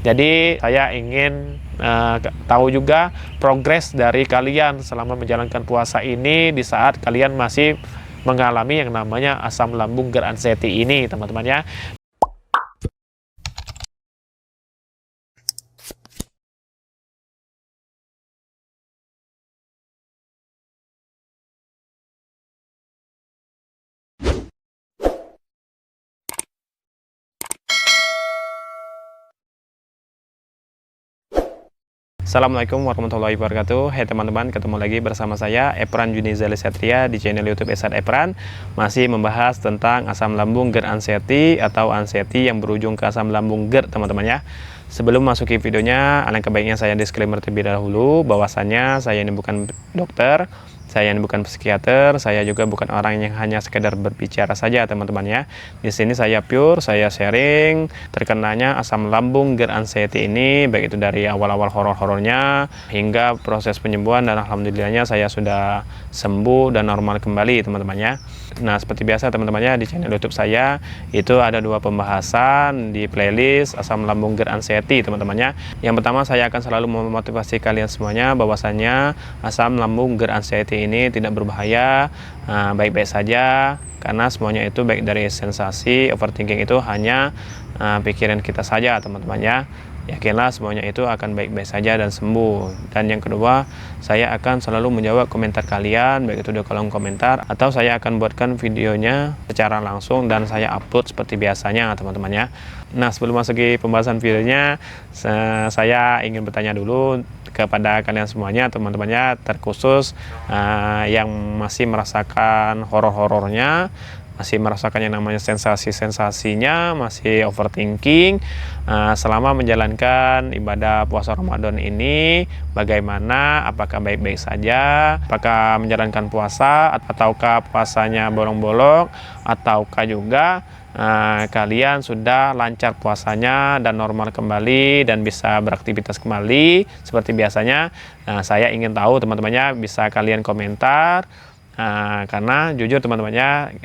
Jadi saya ingin tahu juga progres dari kalian selama menjalankan puasa ini di saat kalian masih mengalami yang namanya asam lambung GERD ini, teman-teman ya. Assalamualaikum warahmatullahi wabarakatuh. Hai teman-teman, ketemu lagi bersama saya Epran Junizali Satria di channel YouTube Esat Epran. Masih membahas tentang asam lambung GERD atau anxiety yang berujung ke asam lambung GERD, teman-teman ya. Sebelum masuki videonya, alangkah baiknya saya disclaimer terlebih dahulu bahwasannya saya ini bukan dokter, saya ini bukan psikiater, saya juga bukan orang yang hanya sekedar berbicara saja, teman-teman ya. Di sini saya pure, saya sharing terkenanya asam lambung GERD ini, baik itu dari awal-awal horor-horornya hingga proses penyembuhan, dan alhamdulillahnya saya sudah sembuh dan normal kembali, teman-teman ya. Nah, seperti biasa teman-teman ya, di channel YouTube saya itu ada dua pembahasan di playlist asam lambung GERD, teman-teman ya. Yang pertama, saya akan selalu memotivasi kalian semuanya bahwasannya asam lambung GERD ini tidak berbahaya, baik-baik saja, karena semuanya itu baik dari sensasi. Overthinking itu hanya pikiran kita saja, teman-teman ya. Yakinlah semuanya itu akan baik-baik saja dan sembuh. Dan yang kedua, saya akan selalu menjawab komentar kalian, baik itu di kolom komentar atau saya akan buatkan videonya secara langsung dan saya upload seperti biasanya, teman-teman ya. Nah, sebelum masuk ke pembahasan videonya, saya ingin bertanya dulu kepada kalian semuanya, teman-teman ya, terkhusus yang masih merasakan horor-horornya, masih merasakan yang namanya sensasi-sensasinya, masih overthinking selama menjalankan ibadah puasa Ramadan ini, bagaimana? Apakah baik-baik saja? Apakah menjalankan puasa ataukah puasanya bolong-bolong, ataukah juga kalian sudah lancar puasanya dan normal kembali dan bisa beraktivitas kembali seperti biasanya? Saya ingin tahu, teman-temannya, bisa kalian komentar. Karena jujur teman-temannya,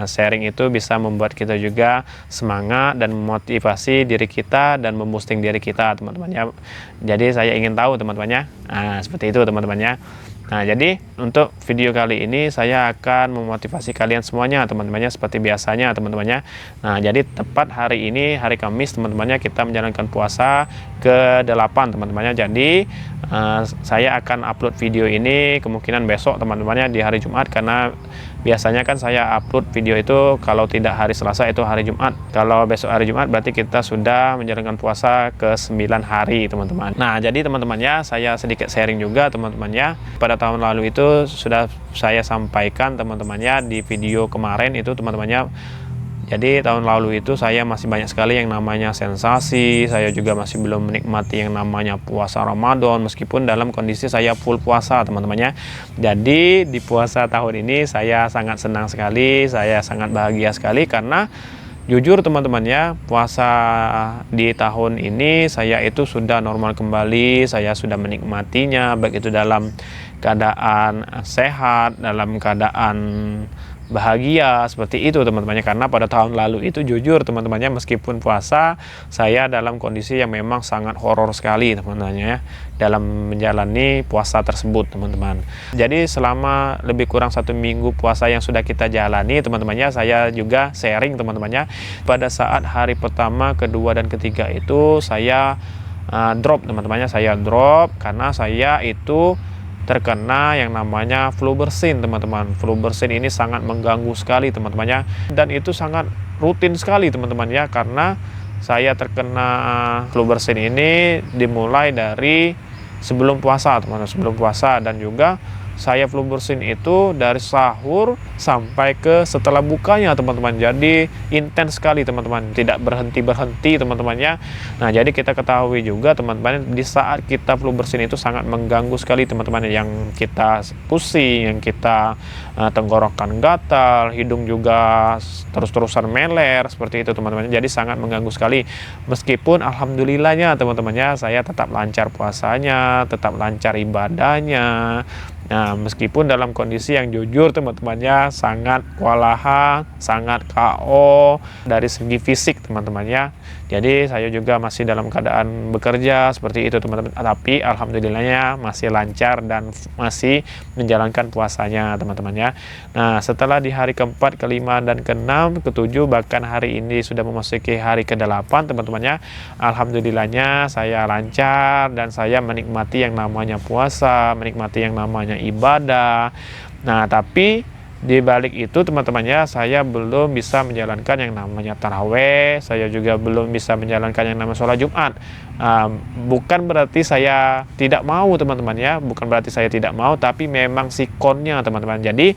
sharing itu bisa membuat kita juga semangat dan memotivasi diri kita dan memboosting diri kita, teman-temannya. Jadi saya ingin tahu, teman-temannya, seperti itu, teman-temannya. Nah, jadi untuk video kali ini saya akan memotivasi kalian semuanya, teman-temannya, seperti biasanya, teman-temannya. Nah, jadi tepat hari ini, hari Kamis, teman-temannya, kita menjalankan puasa ke-8, teman-temannya. Jadi saya akan upload video ini kemungkinan besok, teman-temannya, di hari Jumat, karena biasanya kan saya upload video itu kalau tidak hari Selasa itu hari Jumat. Kalau besok hari Jumat berarti kita sudah menjalankan puasa ke-9 hari, teman-teman. Nah, jadi teman-temannya, saya sedikit sharing juga, teman-temannya. Pada tahun lalu itu sudah saya sampaikan, teman-temannya, di video kemarin itu, teman-temannya. Jadi tahun lalu itu saya masih banyak sekali yang namanya sensasi, saya juga masih belum menikmati yang namanya puasa Ramadan meskipun dalam kondisi saya full puasa, teman-temannya. Jadi di puasa tahun ini saya sangat senang sekali, saya sangat bahagia sekali karena jujur teman-temannya, puasa di tahun ini saya itu sudah normal kembali, saya sudah menikmatinya baik itu dalam keadaan sehat, dalam keadaan bahagia, seperti itu, teman-temannya. Karena pada tahun lalu itu jujur teman-temannya, meskipun puasa saya dalam kondisi yang memang sangat horor sekali, teman-temannya, dalam menjalani puasa tersebut, teman-teman. Jadi selama lebih kurang 1 minggu puasa yang sudah kita jalani, teman-temannya, saya juga sharing, teman-temannya, pada saat hari pertama, kedua, dan ketiga itu saya drop, teman-temannya, saya drop karena saya itu terkena yang namanya flu bersin, teman-teman. Flu bersin ini sangat mengganggu sekali, teman-temannya, dan itu sangat rutin sekali, teman-teman ya, karena saya terkena flu bersin ini dimulai dari sebelum puasa, teman-teman, sebelum puasa, dan juga saya flu bersin itu dari sahur sampai ke setelah bukanya, teman-teman. Jadi intens sekali, teman-teman, tidak berhenti-berhenti, teman-temannya. Nah, jadi kita ketahui juga, teman-teman, di saat kita flu bersin itu sangat mengganggu sekali, teman-teman, yang kita pusing, yang kita tenggorokan gatal, hidung juga terus-terusan meler, seperti itu, teman-teman. Jadi sangat mengganggu sekali. Meskipun alhamdulillahnya, teman-temannya, saya tetap lancar puasanya, tetap lancar ibadahnya, Nah, meskipun dalam kondisi yang jujur teman-temannya sangat kewalahan, sangat KO dari segi fisik teman-temannya. Jadi saya juga masih dalam keadaan bekerja seperti itu teman-teman. Tapi alhamdulillahnya masih lancar dan masih menjalankan puasanya teman-temannya. Nah, setelah di hari keempat, kelima, dan keenam, ketujuh, bahkan hari ini sudah memasuki hari ke-8 teman-temannya. Alhamdulillahnya saya lancar dan saya menikmati yang namanya puasa, menikmati yang namanya ibadah. Nah, tapi di balik itu teman-temannya, saya belum bisa menjalankan yang namanya taraweh, saya juga belum bisa menjalankan yang namanya sholat Jumat. Bukan berarti saya tidak mau teman-temannya, bukan berarti saya tidak mau, tapi memang sikonnya teman-teman. Jadi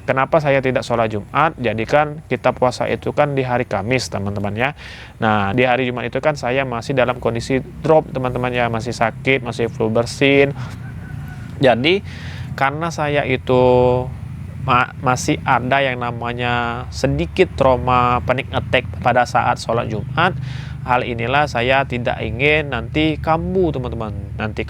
kenapa saya tidak sholat Jumat? Jadi kan kita puasa itu kan di hari Kamis teman-teman ya. Nah, di hari Jumat itu kan saya masih dalam kondisi drop teman-teman ya, masih sakit, masih flu bersin. Jadi karena saya itu masih ada yang namanya sedikit trauma panic attack pada saat sholat Jumat. Hal inilah saya tidak ingin nanti kambuh teman-teman, nanti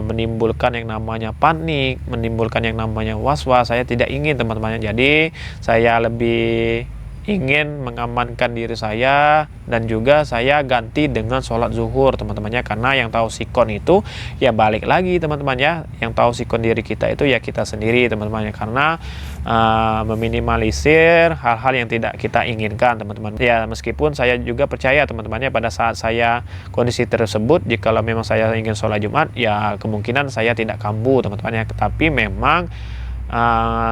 menimbulkan yang namanya panik, menimbulkan yang namanya was-was. Saya tidak ingin teman-teman. Jadi saya lebih ingin mengamankan diri saya, dan juga saya ganti dengan sholat zuhur teman-temannya, karena yang tahu sikon itu ya balik lagi teman-teman ya, yang tahu sikon diri kita itu ya kita sendiri teman-temannya, karena meminimalisir hal-hal yang tidak kita inginkan teman-teman ya. Meskipun saya juga percaya teman-temannya, pada saat saya kondisi tersebut, jikalau memang saya ingin sholat Jumat ya kemungkinan saya tidak kambuh teman-temannya, tapi memang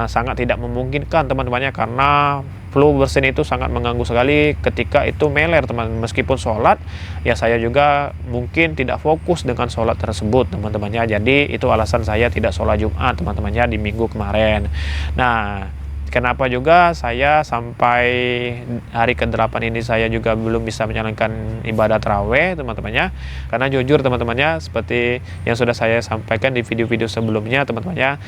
sangat tidak memungkinkan teman-temannya, karena flu bersin itu sangat mengganggu sekali ketika itu meler teman. Meskipun sholat ya saya juga mungkin tidak fokus dengan sholat tersebut teman-temannya. Jadi itu alasan saya tidak sholat Jumat teman-temannya di minggu kemarin. Nah, kenapa juga saya sampai hari ke-8 ini saya juga belum bisa menjalankan ibadah taraweh teman-temannya, karena jujur teman-temannya, seperti yang sudah saya sampaikan di video-video sebelumnya teman-temannya,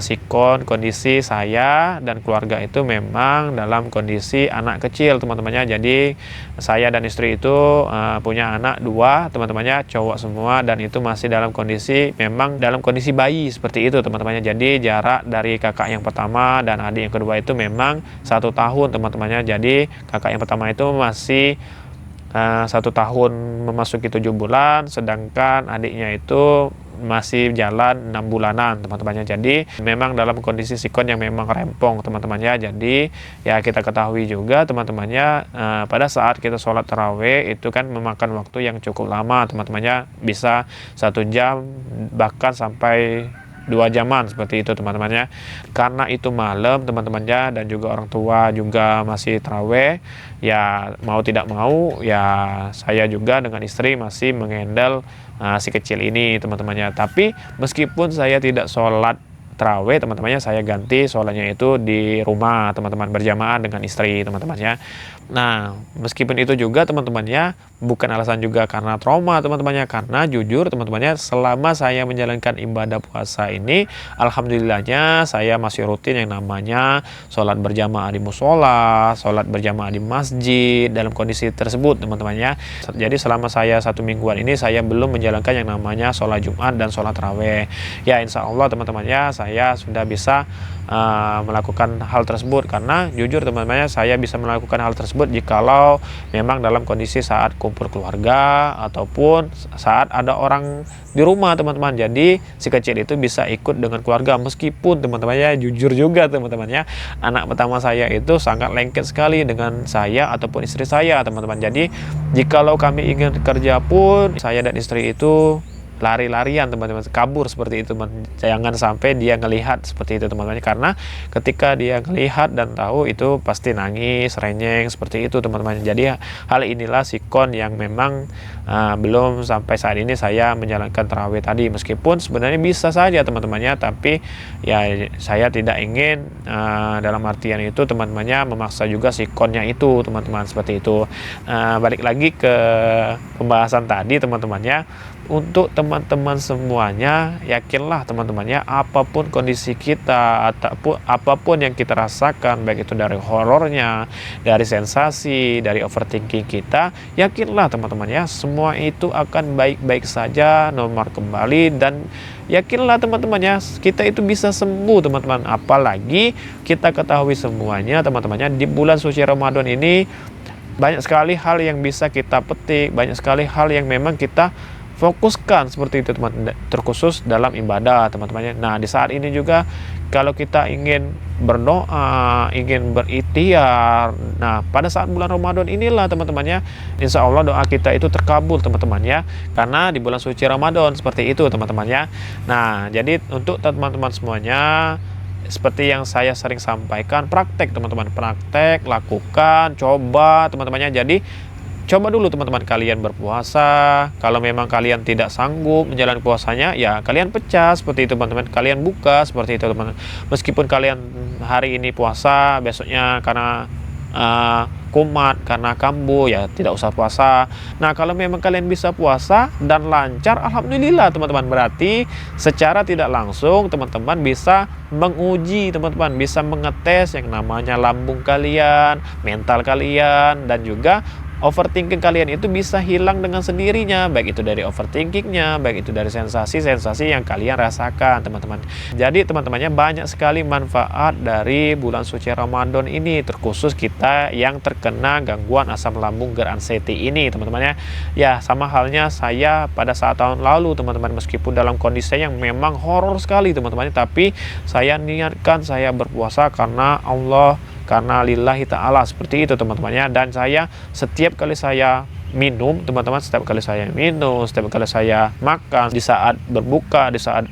sikon kondisi saya dan keluarga itu memang dalam kondisi anak kecil teman-temannya. Jadi saya dan istri itu punya anak 2 teman-temannya, cowok semua, dan itu masih dalam kondisi memang dalam kondisi bayi seperti itu teman-temannya. Jadi jarak dari kakak yang pertama dan adik yang kedua itu memang 1 tahun teman-temannya. Jadi kakak yang pertama itu masih 1 tahun memasuki 7 bulan, sedangkan adiknya itu masih jalan 6 bulanan teman-temannya. Jadi memang dalam kondisi sikon yang memang rempong teman-temannya. Jadi ya kita ketahui juga teman-temannya, pada saat kita sholat taraweh itu kan memakan waktu yang cukup lama teman-temannya, bisa 1 jam bahkan sampai 2 jaman seperti itu teman-temannya. Karena itu malam teman-temannya, dan juga orang tua juga masih taraweh, ya mau tidak mau ya saya juga dengan istri masih mengendal si kecil ini teman-temannya. Tapi meskipun saya tidak sholat taraweh teman-temannya, saya ganti sholatnya itu di rumah teman-teman, berjamaah dengan istri teman-temannya. Nah, meskipun itu juga teman-temannya bukan alasan juga karena trauma teman-temannya, karena jujur teman-temannya, selama saya menjalankan ibadah puasa ini, alhamdulillahnya saya masih rutin yang namanya sholat berjamaah di musola, sholat berjamaah di masjid dalam kondisi tersebut teman-temannya. Jadi selama saya 1 mingguan ini saya belum menjalankan yang namanya sholat Jumat dan sholat taraweh. Ya insya Allah teman-temannya saya sudah bisa melakukan hal tersebut, karena jujur teman-temannya saya bisa melakukan hal tersebut jikalau memang dalam kondisi saat kumpul keluarga ataupun saat ada orang di rumah teman-teman. Jadi si kecil itu bisa ikut dengan keluarga, meskipun teman-temannya jujur juga teman-temannya, anak pertama saya itu sangat lengket sekali dengan saya ataupun istri saya teman-teman. Jadi jikalau kami ingin kerja pun saya dan istri itu lari-larian teman-teman, kabur seperti itu teman. Jangan sampai dia ngelihat seperti itu teman-teman, karena ketika dia ngelihat dan tahu itu pasti nangis, renyeng seperti itu teman-teman. Jadi hal inilah sikon yang memang belum sampai saat ini saya menjalankan tarawih tadi, meskipun sebenarnya bisa saja teman-temannya, tapi ya saya tidak ingin dalam artian itu teman-temannya memaksa juga sikonnya itu teman-teman, seperti itu. Balik lagi ke pembahasan tadi teman-temannya, untuk teman-teman semuanya, yakinlah teman-temannya, apapun kondisi kita ataupun apapun yang kita rasakan, baik itu dari horornya, dari sensasi, dari overthinking kita, yakinlah teman-teman ya, semua itu akan baik-baik saja, normal kembali. Dan yakinlah teman-teman ya, kita itu bisa sembuh teman-teman. Apalagi kita ketahui semuanya teman-temannya, di bulan suci Ramadan ini banyak sekali hal yang bisa kita petik, banyak sekali hal yang memang kita fokuskan seperti itu teman-teman, terkhusus dalam ibadah teman-temannya. Nah, di saat ini juga kalau kita ingin berdoa, ingin berikhtiar, nah pada saat bulan Ramadan inilah teman-temannya, insya Allah doa kita itu terkabul teman-teman ya, karena di bulan suci Ramadan seperti itu teman-temannya. Nah, jadi untuk teman-teman semuanya, seperti yang saya sering sampaikan, praktek teman-teman, praktek, lakukan, coba teman-temannya. Jadi coba dulu teman-teman kalian berpuasa. Kalau memang kalian tidak sanggup menjalani puasanya, ya kalian pecah seperti itu teman-teman. Kalian buka seperti itu teman-teman. Meskipun kalian hari ini puasa, besoknya karena kumat, karena kambuh, ya tidak usah puasa. Nah, kalau memang kalian bisa puasa dan lancar, alhamdulillah teman-teman. Berarti secara tidak langsung teman-teman bisa menguji, teman-teman bisa mengetes yang namanya lambung kalian, mental kalian, dan juga overthinking kalian itu bisa hilang dengan sendirinya, baik itu dari overthinkingnya, baik itu dari sensasi-sensasi yang kalian rasakan teman-teman. Jadi teman-temannya, banyak sekali manfaat dari bulan suci Ramadan ini, terkhusus kita yang terkena gangguan asam lambung GERD ini teman-temannya. Ya, sama halnya saya pada saat tahun lalu teman-teman, meskipun dalam kondisi yang memang horor sekali teman-temannya, tapi saya niatkan saya berpuasa karena Allah, karena lillahi ta'ala, seperti itu teman-temannya. Dan saya setiap kali saya minum teman-teman, setiap kali saya minum, setiap kali saya makan, di saat berbuka, di saat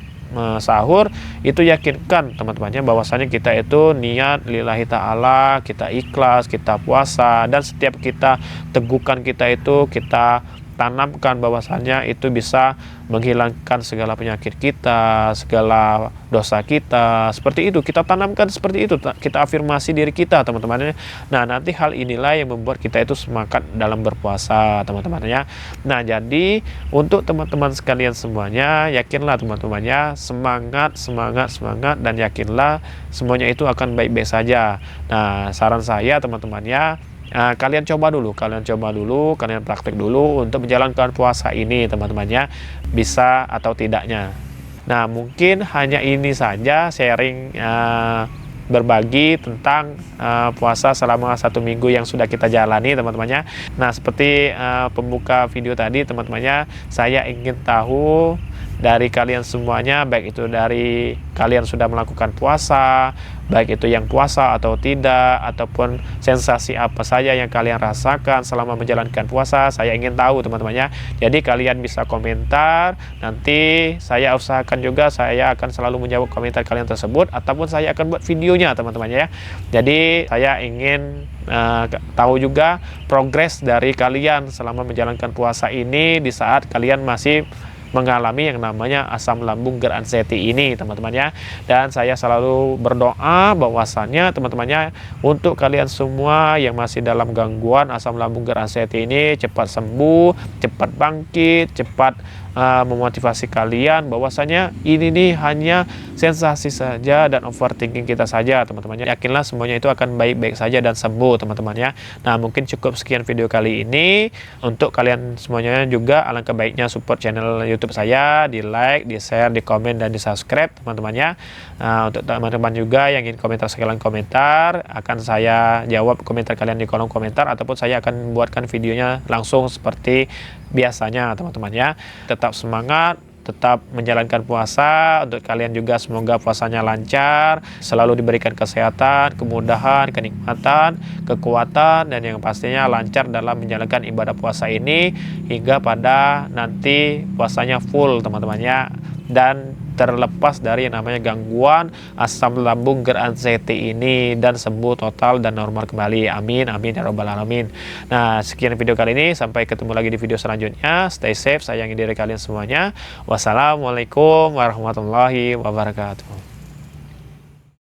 sahur, itu yakinkan teman-temannya bahwasanya kita itu niat lillahi ta'ala, kita ikhlas, kita puasa. Dan setiap kita tegukan kita itu kita tanamkan bahwasannya itu bisa menghilangkan segala penyakit kita, segala dosa kita, seperti itu kita tanamkan, seperti itu kita afirmasi diri kita teman-temannya. Nah, nanti hal inilah yang membuat kita itu semangat dalam berpuasa teman-temannya. Nah, jadi untuk teman-teman sekalian semuanya, yakinlah teman-temannya, semangat, dan yakinlah semuanya itu akan baik-baik saja. Nah, saran saya teman-temannya, kalian coba dulu, kalian praktek dulu untuk menjalankan puasa ini teman-temannya, bisa atau tidaknya. Nah, mungkin hanya ini saja sharing berbagi tentang puasa selama 1 minggu yang sudah kita jalani teman-temannya. Nah, seperti pembuka video tadi teman-temannya, saya ingin tahu dari kalian semuanya, baik itu dari kalian sudah melakukan puasa, baik itu yang puasa atau tidak, ataupun sensasi apa saja yang kalian rasakan selama menjalankan puasa, saya ingin tahu teman-temannya. Jadi kalian bisa komentar, nanti saya usahakan juga, saya akan selalu menjawab komentar kalian tersebut, ataupun saya akan buat videonya teman-temannya ya. Jadi saya ingin tahu juga progres dari kalian selama menjalankan puasa ini, di saat kalian masih mengalami yang namanya asam lambung GERD ini teman-temannya. Dan saya selalu berdoa bahwasannya teman-temannya, untuk kalian semua yang masih dalam gangguan asam lambung GERD ini cepat sembuh, cepat bangkit, cepat memotivasi kalian bahwasanya ini nih hanya sensasi saja dan overthinking kita saja teman-temannya. Yakinlah semuanya itu akan baik-baik saja dan sembuh teman-temannya. Nah, mungkin cukup sekian video kali ini. Untuk kalian semuanya juga, alangkah baiknya support channel YouTube saya, di like, di share, di komen, dan di subscribe teman-temannya. Untuk teman-teman juga yang ingin komentar, sekalian komentar, akan saya jawab komentar kalian di kolom komentar, ataupun saya akan membuatkan videonya langsung seperti biasanya teman-temannya. Tetap semangat, tetap menjalankan puasa. Untuk kalian juga semoga puasanya lancar, selalu diberikan kesehatan, kemudahan, kenikmatan, kekuatan, dan yang pastinya lancar dalam menjalankan ibadah puasa ini hingga pada nanti puasanya full teman-temannya, dan terlepas dari yang namanya gangguan asam lambung GERD ini, dan sembuh total dan normal kembali. Amin, amin ya robbal alamin. Nah, sekian video kali ini, sampai ketemu lagi di video selanjutnya. Stay safe, sayangi diri kalian semuanya. Wassalamualaikum warahmatullahi wabarakatuh.